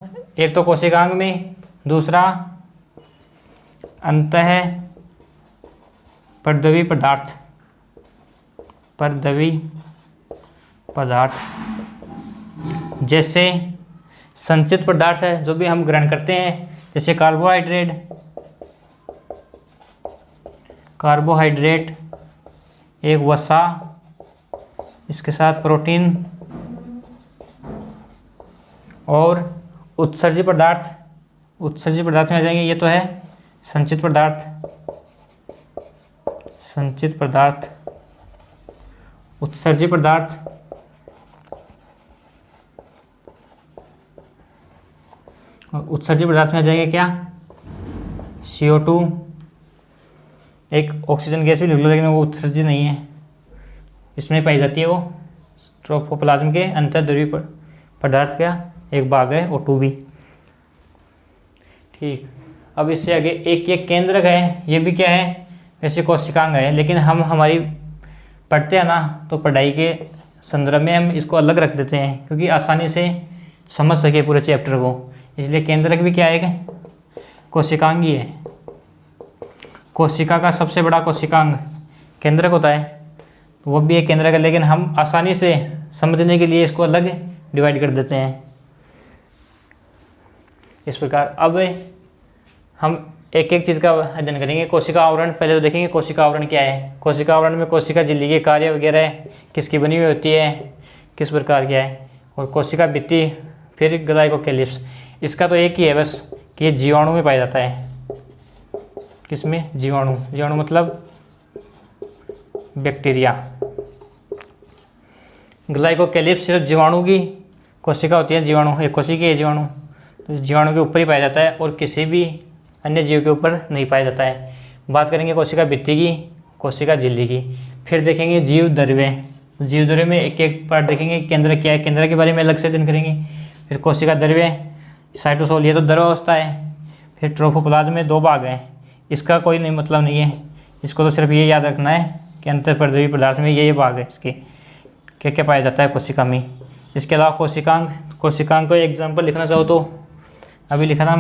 एक तो कोशिकांग में, दूसरा अंतः परद्रवी पदार्थ, परद्रवी पदार्थ जैसे संचित पदार्थ है जो भी हम ग्रहण करते हैं, जैसे कार्बोहाइड्रेट, एक वसा, इसके साथ प्रोटीन, और उत्सर्जित पदार्थ में आ जाएंगे। ये तो है संचित पदार्थ, उत्सर्जित पदार्थ, और उत्सर्जित पदार्थ में आ जाएंगे क्या, CO2, एक ऑक्सीजन गैस भी लिख लो, लेकिन वो उत्सर्जित नहीं है, इसमें पाई जाती है वो ट्रोफोप्लाज्म के अंतर्द्रव्यीय पदार्थ का एक भाग है, O2 भी। ठीक, अब इससे आगे एक ये केंद्रक है, ये भी क्या है, वैसे कोशिकांग है, लेकिन हम हमारी पढ़ते हैं ना तो पढ़ाई के संदर्भ में हम इसको अलग रख देते हैं क्योंकि आसानी से समझ सके पूरे चैप्टर को, इसलिए केंद्रक भी क्या है, कोशिकांग ही है। कोशिका का सबसे बड़ा कोशिकांग केंद्रक होता है, तो वो भी एक केंद्रक है, लेकिन हम आसानी से समझने के लिए इसको अलग डिवाइड कर देते हैं इस प्रकार। अब हम एक एक चीज़ का अध्ययन करेंगे। कोशिका आवरण पहले तो देखेंगे, कोशिका आवरण क्या है। कोशिका आवरण में कोशिका झिल्ली के कार्य वगैरह किसकी बनी हुई होती है, किस प्रकार क्या है, और कोशिका भित्ति, फिर ग्लाइकोकेलिप्स। इसका तो एक ही है बस कि ये जीवाणु में पाया जाता है। किसमें, जीवाणु मतलब बैक्टीरिया। ग्लाइकोकेलिप्स सिर्फ जीवाणु की कोशिका होती है, जीवाणु एक कोशिका है जीवाणु, तो जीवाणु के ऊपर ही पाया जाता है और किसी भी अन्य जीव के ऊपर नहीं पाया जाता है। बात करेंगे कोशिका भित्ति की, कोशिका झिल्ली की। फिर देखेंगे जीव द्रव्य में एक एक पार्ट देखेंगे, केंद्र क्या है, केंद्र के बारे में अलग से अध्ययन करेंगे। फिर कोशिका द्रव्य, साइटोसोल, ये तो द्रव अवस्था है। फिर ट्रोफोप्लाज्म में 2 भाग हैं, इसका कोई नहीं मतलब नहीं है, इसको तो सिर्फ ये याद रखना है कि अंतःपरद्रवी पदार्थ में ये भाग है, इसके क्या क्या पाया जाता है कोशिका में। इसके अलावा कोशिकांग को एग्जाम्पल लिखना चाहो तो अभी लिखा था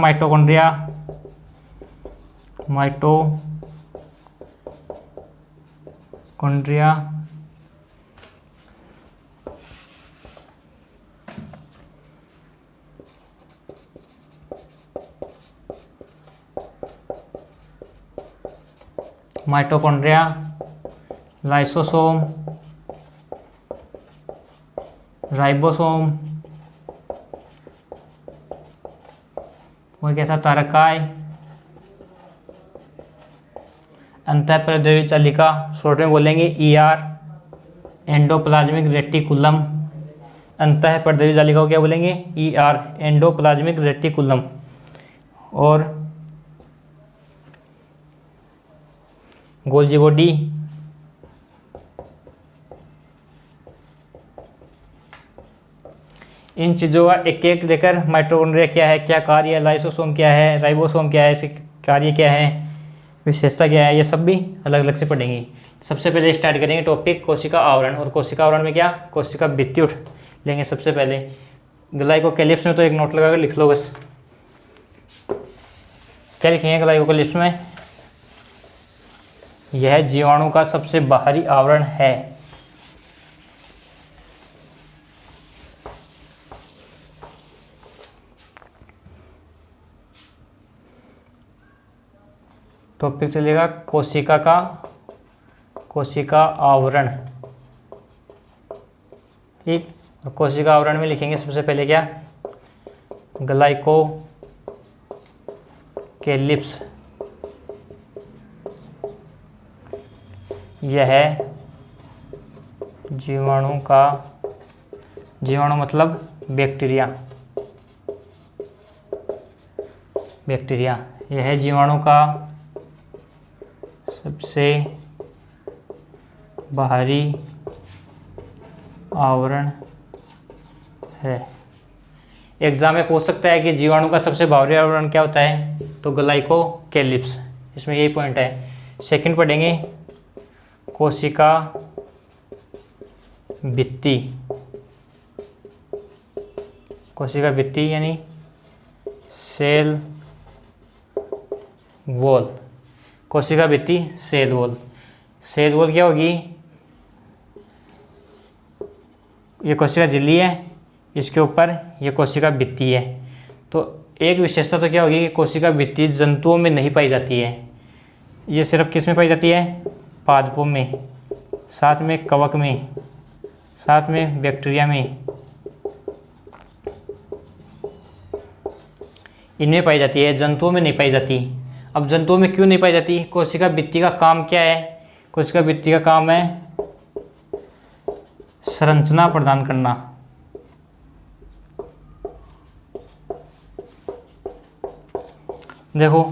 माइटोकॉन्ड्रिया, लाइसोसोम, राइबोसोम, और क्या था, तारकाय, अंतःपरद्रवी चालिका, शॉर्ट में बोलेंगे ER, एंडोप्लाज्मिक रेटिकुलम। अंतःपरद्रवी चालिका को क्या बोलेंगे, ER, एंडोप्लाज्मिक रेटिकुलम। और गोल्जी बॉडी, इन चीज़ों का एक एक लेकर माइटोकॉन्ड्रिया क्या है, क्या कार्य है, लाइसोसोम क्या है, राइबोसोम क्या है, इसके कार्य क्या है, विशेषता क्या है, ये सब भी अलग अलग से पढ़ेंगे। सबसे पहले स्टार्ट करेंगे टॉपिक कोशिका आवरण, और कोशिका आवरण में क्या, कोशिका भित्ति उठ लेंगे सबसे पहले। ग्लाइकोकेलिप्स में तो एक नोट लगाकर लिख लो बस, क्या लिखेंगे ग्लाइकोकेलिप्स में, यह जीवाणु का सबसे बाहरी आवरण है। टॉपिक चलेगा कोशिका आवरण, ठीक। और कोशिका आवरण में लिखेंगे सबसे पहले क्या, ग्लाइकोकेलिप्स, यह जीवाणु मतलब बैक्टीरिया, यह जीवाणु का सबसे बाहरी आवरण है। एग्जाम में पूछ सकता है कि जीवाणु का सबसे बाहरी आवरण क्या होता है, तो ग्लाइकोकेलिप्स, इसमें यही पॉइंट है। सेकंड पढ़ेंगे कोशिका भित्ति, यानी सेल वॉल, कोशिका भित्ति सेल वॉल। सेल वॉल क्या होगी, ये कोशिका झिल्ली है, इसके ऊपर ये कोशिका भित्ति है। तो एक विशेषता तो क्या होगी कि कोशिका भित्ति जंतुओं में नहीं पाई जाती है, ये सिर्फ किस में पाई जाती है, पादपों में, साथ में कवक में, साथ में बैक्टीरिया में, इनमें पाई जाती है, जंतुओं में नहीं पाई जाती। अब जंतुओं में क्यों नहीं पाई जाती, कोशिका भित्ति का काम क्या है, कोशिका भित्ति का काम है संरचना प्रदान करना। देखो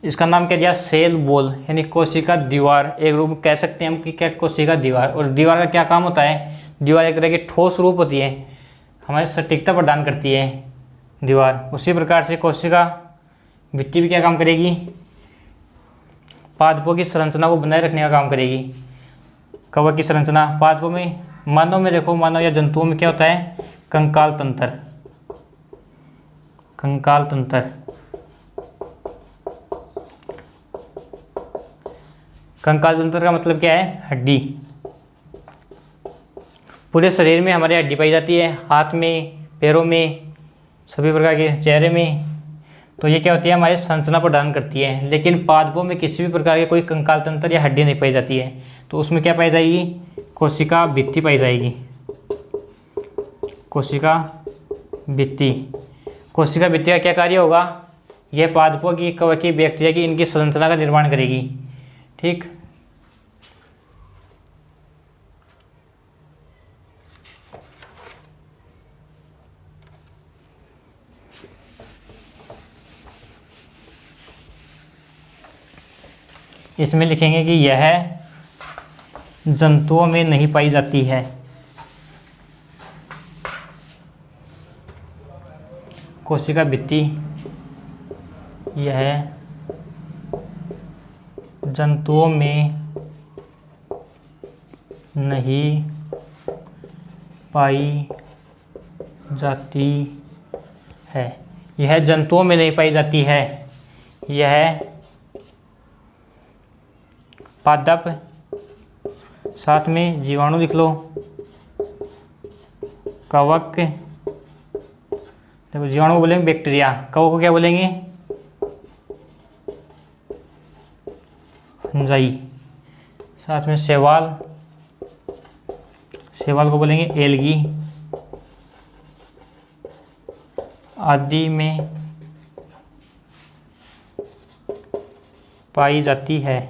इसका नाम क्या दिया, सेल वॉल, यानी कोशिका दीवार। एक रूप कह सकते हैं हम कि क्या, कोशिका दीवार। और दीवार का क्या काम होता है, दीवार एक तरह की ठोस रूप होती है, हमें सटीकता प्रदान करती है दीवार। उसी प्रकार से कोशिका भित्ति भी क्या काम करेगी, पादपों की संरचना को बनाए रखने का काम करेगी। कवक की संरचना पादपों में, मानव में देखो, मानव या जंतुओं में क्या होता है, कंकाल तंत्र। कंकाल तंत्र, कंकाल तंत्र का मतलब क्या है, हड्डी। पूरे शरीर में हमारे हड्डी पाई जाती है, हाथ में, पैरों में, सभी प्रकार के, चेहरे में। तो ये क्या होती है, हमारी संरचना प्रदान करती है। लेकिन पादपों में किसी भी प्रकार के कोई कंकाल तंत्र या हड्डी नहीं पाई जाती है। तो उसमें क्या पाई जाएगी, कोशिका भित्ति पाई जाएगी। कोशिका भित्ति, कोशिका भित्ति का क्या कार्य होगा, यह पादपों की, कवक की, बैक्टीरिया की, इनकी संरचना का निर्माण करेगी। ठीक, इसमें लिखेंगे कि यह जंतुओं में नहीं पाई जाती है। कोशिका भित्ति यह जंतुओं में नहीं पाई जाती है। यह जंतुओं में नहीं पाई जाती है। यह पादप, साथ में जीवाणु लिख लो, कवक, देखो जीवाणु को बोलेंगे बैक्टीरिया, कवक को क्या बोलेंगे, फंजाई, साथ में शैवाल, शैवाल को बोलेंगे एल्गी, आदि में पाई जाती है।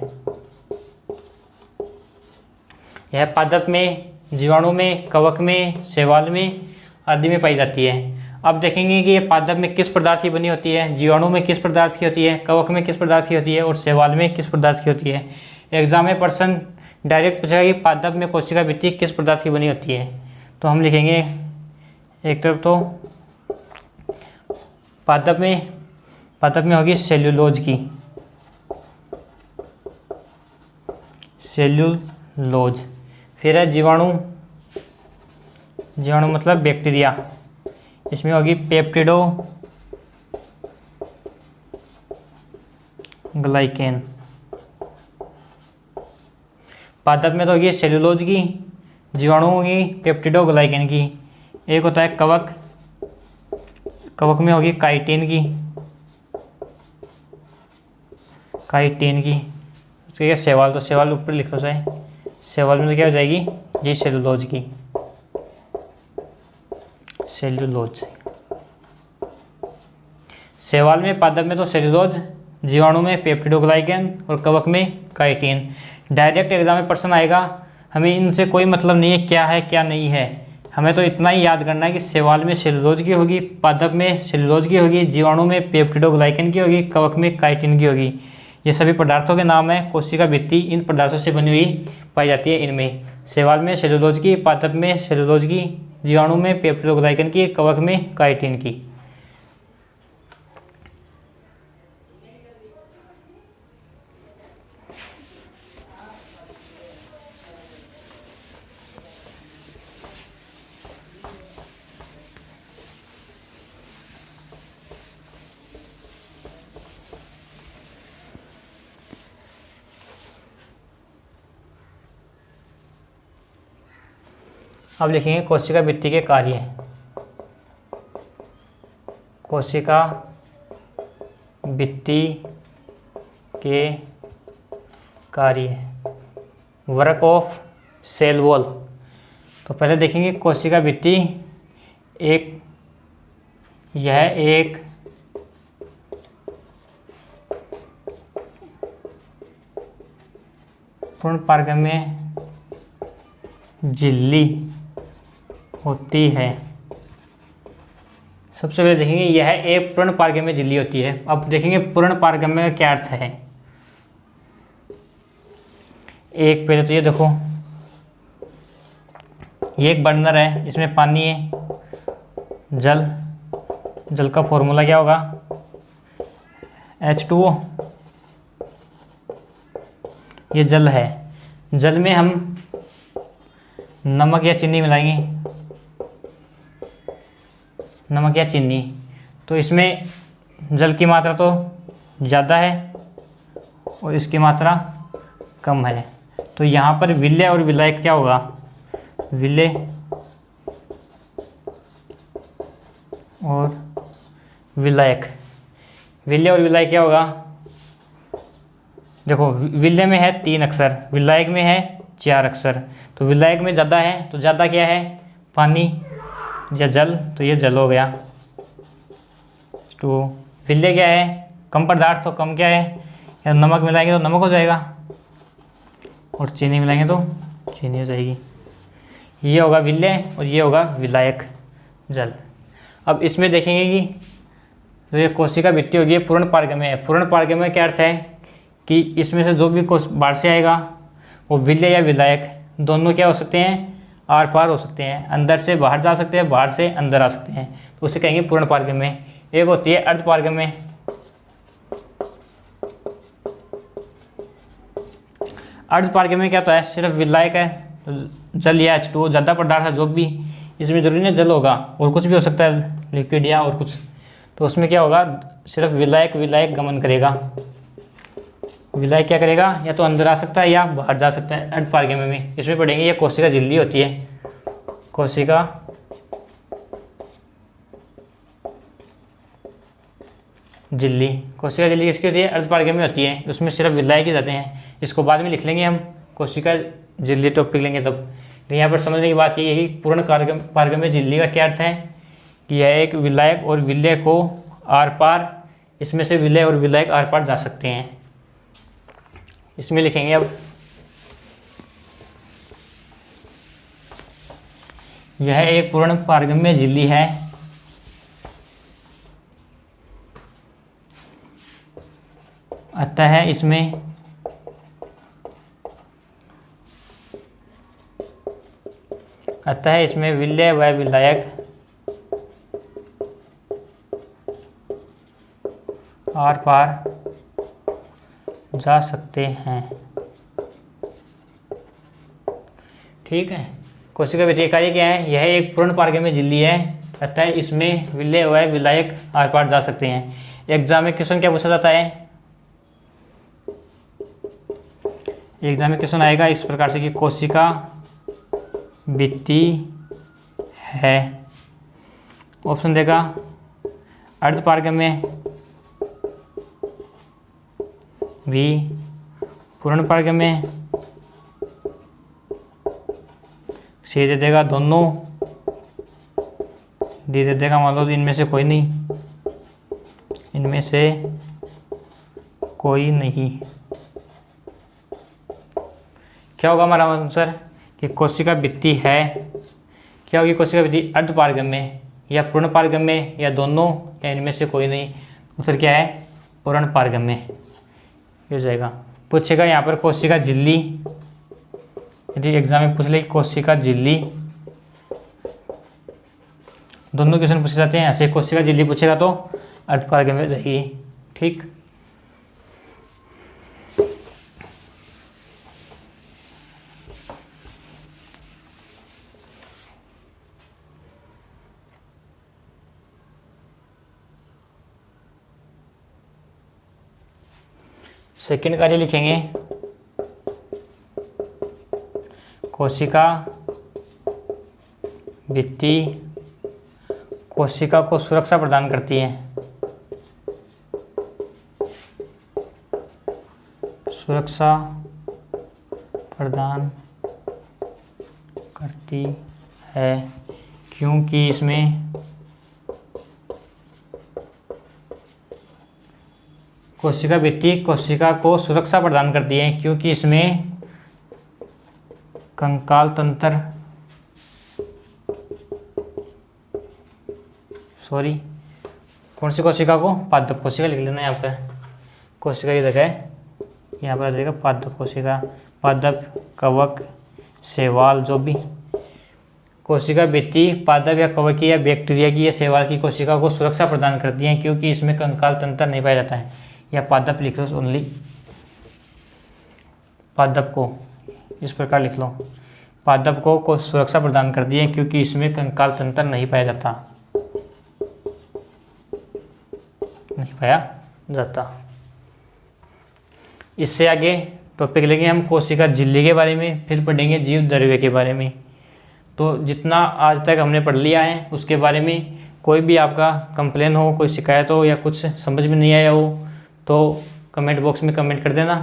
यह पादप में, जीवाणु में, कवक में, शैवाल में, आदि में पाई जाती है। अब देखेंगे कि ये पादप में किस पदार्थ की बनी होती है, जीवाणु में किस पदार्थ की होती है, कवक में किस पदार्थ की होती है और शैवाल में किस पदार्थ की होती है। एग्जाम में पर्सन डायरेक्ट पूछेगा कि पादप में कोशिका भित्ति किस पदार्थ की बनी होती है। तो हम लिखेंगे एक तरफ तो पादप में होगी सेल्यूलोज की, सेल्यूलोज। फिर है जीवाणु, जीवाणु मतलब बैक्टीरिया, इसमें होगी पेप्टिडो ग्लाइकेन। पादप में तो होगी सेल्यूलोज की, जीवाणु होगी पेप्टिडो ग्लाइकेन की। एक होता है कवक, कवक में होगी काइटिन की, काइटिन की। उसके शैवाल, तो शैवाल ऊपर लिख लो चाहे, शैवाल में तो क्या हो जाएगी, ये सेल्यूलोज की, सेल्यूलोज। शैवाल में, पादप में तो सेल्यूलोज, जीवाणु में पेप्टिडोग्लाइकेन और कवक में काइटिन। डायरेक्ट एग्जाम में प्रश्न आएगा, हमें इनसे कोई मतलब नहीं है क्या है क्या नहीं है, हमें तो इतना ही याद करना है कि शैवाल में सेल्यूलोज की होगी, पादप में सेल्यूलोज की होगी, जीवाणु में पेप्टिडोग्लाइकेन की होगी, कवक में काइटिन की होगी। ये सभी पदार्थों के नाम है। कोशिका भित्ति इन पदार्थों से बनी हुई पाई जाती है। इनमें शैवाल में सेल्यूलोज की, पादप में सेल्यूलोज की, जीवाणु में पेप्टिडोग्लाइकेन की, कवक में काइटिन की। अब लिखेंगे कोशिका भित्ति के कार्य। कोशिका भित्ति के कार्य, वर्क ऑफ सेल वॉल। तो पहले देखेंगे कोशिका भित्ति यह एक पूर्ण पारगम्य झिल्ली होती है। सबसे पहले देखेंगे यह एक पूर्ण पारगम्य झिल्ली होती है। अब देखेंगे पूर्ण पारगम्य का क्या अर्थ है। एक पहले तो ये देखो, ये एक बर्नर है, इसमें पानी है, जल का फॉर्मूला क्या होगा, H2O। ये जल है, जल में हम नमक या चीनी मिलाएंगे, नमक या चीनी, तो इसमें जल की मात्रा तो ज़्यादा है और इसकी मात्रा कम है। तो यहाँ पर विलय और विलायक क्या होगा, विलय और विलायक। विलय और विलायक क्या होगा, देखो विलय में है 3 अक्षर, विलायक में है 4 अक्षर। तो विलायक में ज़्यादा है, तो ज़्यादा क्या है, पानी या जल, तो ये जल हो गया। तो विलय क्या है, कम पदार्थ, तो कम क्या है, या नमक मिलाएंगे तो नमक हो जाएगा और चीनी मिलाएंगे तो चीनी हो जाएगी। ये होगा विलय और ये होगा विलायक, जल। अब इसमें देखेंगे कि तो ये कोशिका भित्ति होगी, पूर्ण पारगम्य है। पूर्ण पारगम्य क्या अर्थ है कि इसमें से जो भी बाहर से आएगा वो विलय या विलायक दोनों क्या हो सकते हैं, आर पार हो सकते हैं, अंदर से बाहर जा सकते हैं, बाहर से अंदर आ सकते हैं, तो उसे कहेंगे पूर्ण पारगम्य। एक होती है अर्ध पारगम्य। अर्ध पारगम्य क्या होता है, सिर्फ विलायक है, तो जल या H2O ज़्यादा पदार्थ है, जो भी इसमें जरूरी नहीं जल होगा और कुछ भी हो सकता है, लिक्विड या और कुछ, तो उसमें क्या होगा, सिर्फ विलायक गमन करेगा। विलायक क्या करेगा, या तो अंदर आ सकता है या बाहर जा सकता है। अर्ध पारगम्य में इसमें पढ़ेंगे ये कोशिका झिल्ली होती है, कोशिका झिल्ली। कोशिका झिल्ली किसकी होती है, अर्ध पारगम्य होती है, उसमें सिर्फ विलायक ही जाते हैं। इसको बाद में लिख लेंगे हम, कोशिका झिल्ली टॉपिक लेंगे तब। यहाँ पर समझने की बात ये है कि पूर्ण पारगम्य झिल्ली का क्या अर्थ है कि यह एक विलायक और विलय को आर पार, इसमें से विलय और विलायक आर पार जा सकते हैं। इसमें लिखेंगे अब, यह एक पूर्ण पारगम्य झिल्ली है, अतः इसमें विलय व विलायक आर पार जा सकते हैं। ठीक है, कोशिका भित्ति कार्य क्या है, यह एक पूर्ण पारगम्य झिल्ली है, अतः इसमें विलय व विलायक आर पार जा सकते हैं। एग्जाम में क्वेश्चन क्या पूछा जाता है, एग्जाम में क्वेश्चन आएगा इस प्रकार से कि कोशिका भित्ति है, ऑप्शन देगा अर्ध पारगम्य, बी पूर्ण पारगम्य, सी दे देगा दोनों, डी दे देगा मान लो तो इनमें से कोई नहीं, इनमें से कोई नहीं। क्या होगा हमारा आंसर कि कोशिका भित्ति है, क्या होगी कोशिका भित्ति, अर्ध पारगम्य या पूर्ण पारगम्य या दोनों या इनमें से कोई नहीं। उत्तर क्या है, पूर्ण पारगम्य हो जाएगा। पूछेगा यहाँ पर कोशिका झिल्ली, यदि एग्जाम में पूछ ले कोशिका झिल्ली, दोनों क्वेश्चन पूछे जाते हैं ऐसे। कोशिका झिल्ली पूछेगा तो अर्ध पारगम्य हो जाएगी। ठीक, सेकंड कार्य लिखेंगे, कोशिका भित्ति कोशिका को सुरक्षा प्रदान करती है। सुरक्षा प्रदान करती है क्योंकि इसमें कोशिका भित्ति कोशिका को सुरक्षा प्रदान करती है क्योंकि इसमें कंकाल तंत्र कौन सी कोशिका को, पादप कोशिका लिख लेना यहाँ पर। कोशिका की जगह यहाँ पर आ जाएगा पादप कोशिका। पादप, कवक, शैवाल, जो भी कोशिका भित्ति पादप या कवक की या बैक्टीरिया की या शैवाल की कोशिका को सुरक्षा प्रदान करती है क्योंकि इसमें कंकाल तंत्र नहीं पाया जाता है। या पादप लिख लो, ओनली पादप को इस प्रकार लिख लो। पादप को सुरक्षा प्रदान करती है क्योंकि इसमें कंकाल तंत्र नहीं पाया जाता। इससे आगे टॉपिक लेंगे हम कोशिका झिल्ली के बारे में, फिर पढ़ेंगे जीव द्रव्य के बारे में। तो जितना आज तक हमने पढ़ लिया है उसके बारे में कोई भी आपका कंप्लेन हो, कोई शिकायत हो या कुछ समझ में नहीं आया हो तो कमेंट बॉक्स में कमेंट कर देना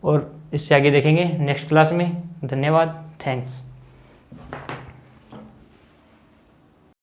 और इससे आगे देखेंगे नेक्स्ट क्लास में। धन्यवाद, थैंक्स।